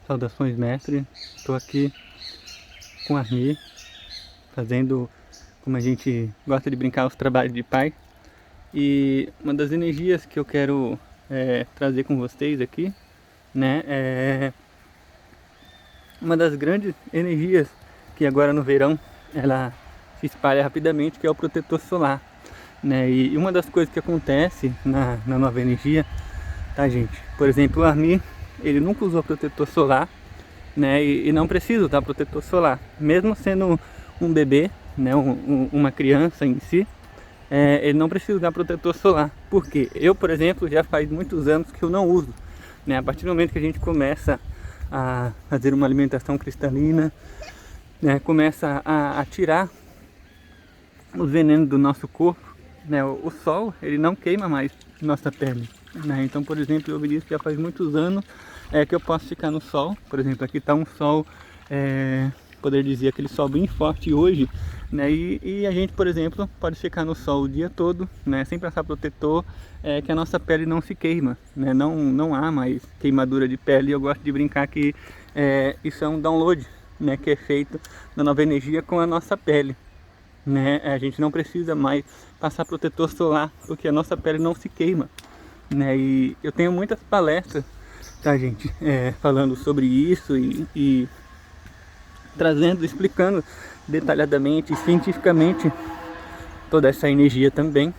Saudações, mestre. Estou aqui com a Armi, fazendo, como a gente gosta de brincar, os trabalhos de pai. E uma das energias que eu quero trazer com vocês aqui, né, é uma das grandes energias que agora no verão ela se espalha rapidamente, que é o protetor solar, né? E uma das coisas que acontece na nova energia, tá, gente? Por exemplo, o Armi, ele nunca usou protetor solar, né? E não precisa usar protetor solar, mesmo sendo um bebê, né? Uma criança em si, ele não precisa usar protetor solar. Porque eu, por exemplo, já faz muitos anos que eu não uso, né? A partir do momento que a gente começa a fazer uma alimentação cristalina, né? Começa a tirar os venenos do nosso corpo, né? O sol, ele não queima mais nossa pele, né? Então, por exemplo, eu vi isso já faz muitos anos que eu posso ficar no sol. Por exemplo, aqui está um sol, poder dizer, aquele sol bem forte hoje, né? E a gente, por exemplo, pode ficar no sol o dia todo, né? Sem passar protetor, que a nossa pele não se queima, né? Não há mais queimadura de pele. Eu gosto de brincar que isso é um download, né? Que é feito da nova energia com a nossa pele, né? A gente não precisa mais passar protetor solar, porque a nossa pele não se queima, né? E eu tenho muitas palestras, tá, gente, falando sobre isso e trazendo, explicando detalhadamente, cientificamente, toda essa energia também,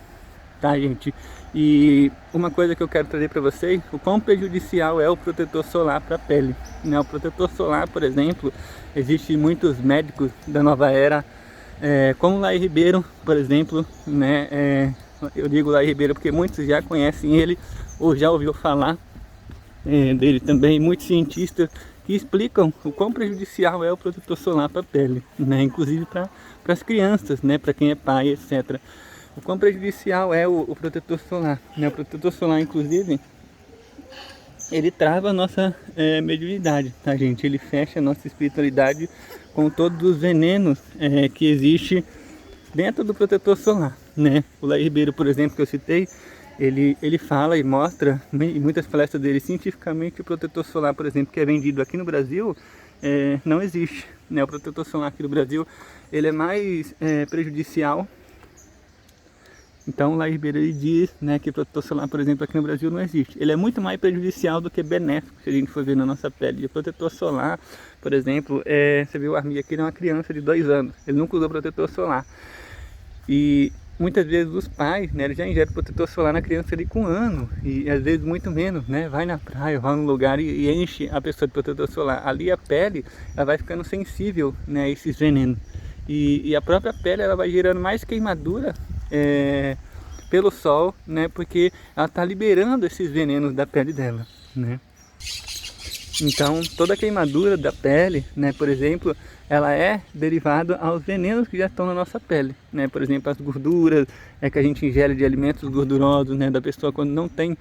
tá, gente? E uma coisa que eu quero trazer para vocês, o quão prejudicial é o protetor solar para a pele, né? O protetor solar, por exemplo, existem muitos médicos da nova era, como Laí Ribeiro, por exemplo, né? Eu digo Laí Ribeiro porque muitos já conhecem ele ou já ouviu falar dele também, muitos cientistas que explicam o quão prejudicial é o protetor solar para a pele, né? Inclusive para as crianças, né? Para quem é pai, etc. O quão prejudicial é o protetor solar, né? O protetor solar, inclusive, ele trava a nossa mediunidade, tá, gente? Ele fecha a nossa espiritualidade com todos os venenos que existe dentro do protetor solar, né? O Laí Ribeiro, por exemplo, que eu citei, ele fala e mostra em muitas palestras dele cientificamente o protetor solar, por exemplo, que é vendido aqui no Brasil, não existe, né? O protetor solar aqui no Brasil, ele é mais prejudicial. Então, o Laí Ribeiro, ele diz, né, que o protetor solar, por exemplo, aqui no Brasil não existe. Ele é muito mais prejudicial do que benéfico, se a gente for ver na nossa pele. E o protetor solar, por exemplo, você viu o Armi aqui, ele é uma criança de 2 anos. Ele nunca usou protetor solar. E muitas vezes os pais, né, eles já injetam protetor solar na criança ali com 1 ano. E às vezes muito menos, né? Vai na praia, vai num lugar e enche a pessoa de protetor solar. Ali a pele, ela vai ficando sensível, né, a esses venenos. E a própria pele, ela vai gerando mais queimadura pelo sol, né? Porque ela está liberando esses venenos da pele dela, né? Então, toda a queimadura da pele, né, por exemplo, ela é derivada aos venenos que já estão na nossa pele, né? Por exemplo, as gorduras que a gente ingere de alimentos gordurosos, né, da pessoa quando não tem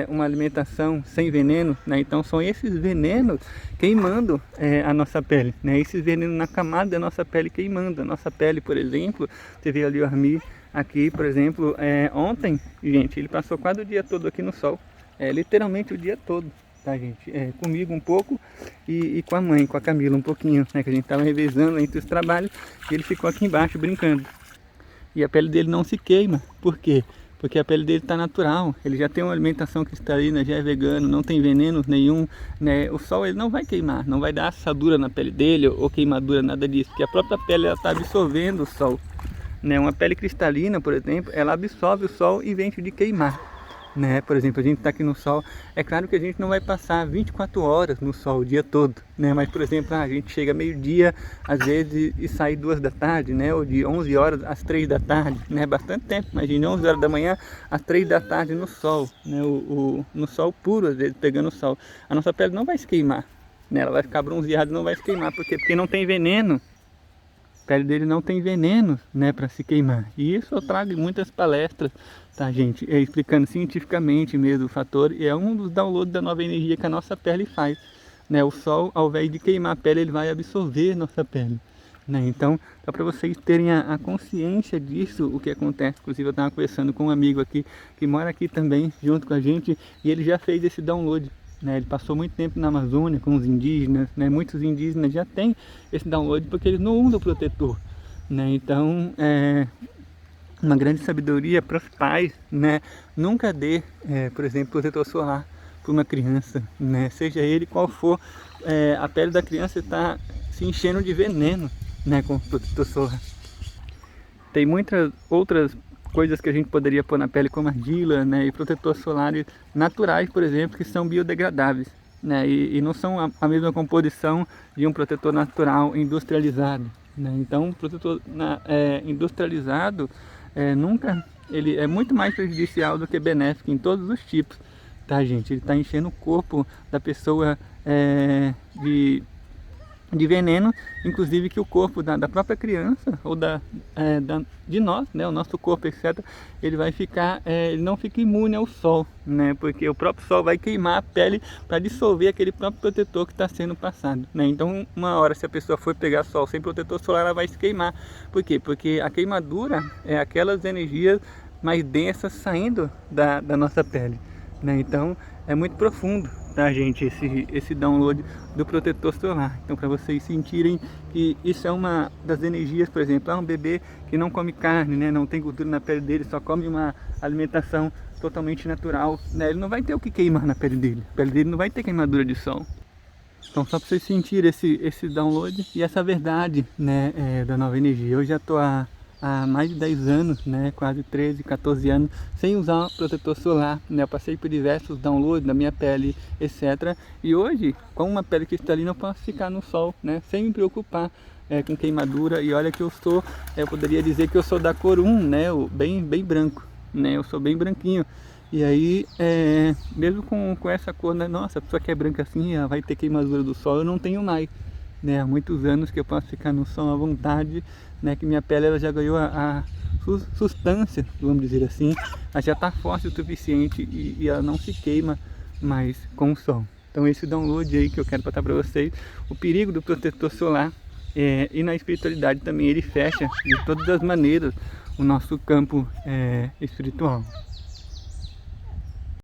uma alimentação sem veneno, né? Então, são esses venenos queimando a nossa pele, né? Esses venenos na camada da nossa pele queimando a nossa pele, por exemplo. Você vê ali o Armi aqui, por exemplo, ontem, gente, ele passou quase o dia todo aqui no sol, literalmente o dia todo. Tá, gente? Comigo um pouco e com a mãe, com a Camila um pouquinho, né? Que a gente tava revezando entre os trabalhos e ele ficou aqui embaixo brincando. E a pele dele não se queima. Por quê? Porque a pele dele tá natural. Ele já tem uma alimentação cristalina, já é vegano, não tem veneno nenhum, né? O sol, ele não vai queimar, não vai dar assadura na pele dele ou queimadura, nada disso. Porque a própria pele, ela tá absorvendo o sol, né? Uma pele cristalina, por exemplo, ela absorve o sol em vez de queimar, né? Por exemplo, a gente está aqui no sol, é claro que a gente não vai passar 24 horas no sol o dia todo, né? Mas, por exemplo, a gente chega meio-dia, às vezes, e sai 2 da tarde, né? Ou de 11 horas às 3 da tarde, né? Bastante tempo, imagina, 11 horas da manhã às 3 da tarde no sol, né? No sol puro, às vezes, pegando o sol. A nossa pele não vai se queimar, né? Ela vai ficar bronzeada, não vai se queimar. Por quê? Porque não tem veneno. A pele dele não tem veneno, né, para se queimar. E isso eu trago em muitas palestras, tá, gente? Explicando cientificamente mesmo o fator. E é um dos downloads da nova energia que a nossa pele faz, né? O sol, ao invés de queimar a pele, ele vai absorver nossa pele, né? Então, só para vocês terem a consciência disso, o que acontece. Inclusive, eu estava conversando com um amigo aqui, que mora aqui também, junto com a gente, e ele já fez esse download, né? Ele passou muito tempo na Amazônia com os indígenas, né? Muitos indígenas já têm esse download porque eles não usam protetor, né? Então, uma grande sabedoria para os pais, né? Nunca dê, por exemplo, protetor solar para uma criança, né? Seja ele qual for, a pele da criança está se enchendo de veneno, né? Com o protetor solar. Tem muitas outras coisas que a gente poderia pôr na pele, como argila, né? E protetores solares naturais, por exemplo, que são biodegradáveis, né? E não são a mesma composição de um protetor natural industrializado, né? Então, o protetor industrializado ele é muito mais prejudicial do que benéfico em todos os tipos, tá, gente? Ele está enchendo o corpo da pessoa de veneno, inclusive que o corpo da própria criança ou de nós, né, o nosso corpo, etc., ele vai ficar, ele não fica imune ao sol, né, porque o próprio sol vai queimar a pele para dissolver aquele próprio protetor que está sendo passado, né. Então, uma hora, se a pessoa for pegar sol sem protetor solar, ela vai se queimar. Por quê? Porque a queimadura é aquelas energias mais densas saindo da nossa pele, né. Então, é muito profundo, tá, gente, esse download do protetor solar. Então, para vocês sentirem que isso é uma das energias, por exemplo, um bebê que não come carne, né, não tem gordura na pele dele, só come uma alimentação totalmente natural, né, ele não vai ter o que queimar na pele dele, a pele dele não vai ter queimadura de sol. Então, só para vocês sentirem esse download e essa verdade, né, da nova energia. Eu já estou há mais de 10 anos, né, quase 13, 14 anos, sem usar protetor solar, né. Eu passei por diversos downloads da minha pele, etc. E hoje, com uma pele cristalina, eu posso ficar no sol, né, sem me preocupar com queimadura. E olha que eu poderia dizer que eu sou da cor 1, né, bem branco, né, eu sou bem branquinho. E aí, mesmo com essa cor, né, nossa, a pessoa que é branca assim, ela vai ter queimadura do sol, eu não tenho mais. Né, há muitos anos que eu posso ficar no sol à vontade, né, que minha pele ela já ganhou a substância, vamos dizer assim, ela já está forte o suficiente e ela não se queima mais com o sol. Então esse download aí que eu quero passar para vocês, o perigo do protetor solar, e na espiritualidade também ele fecha de todas as maneiras o nosso campo espiritual.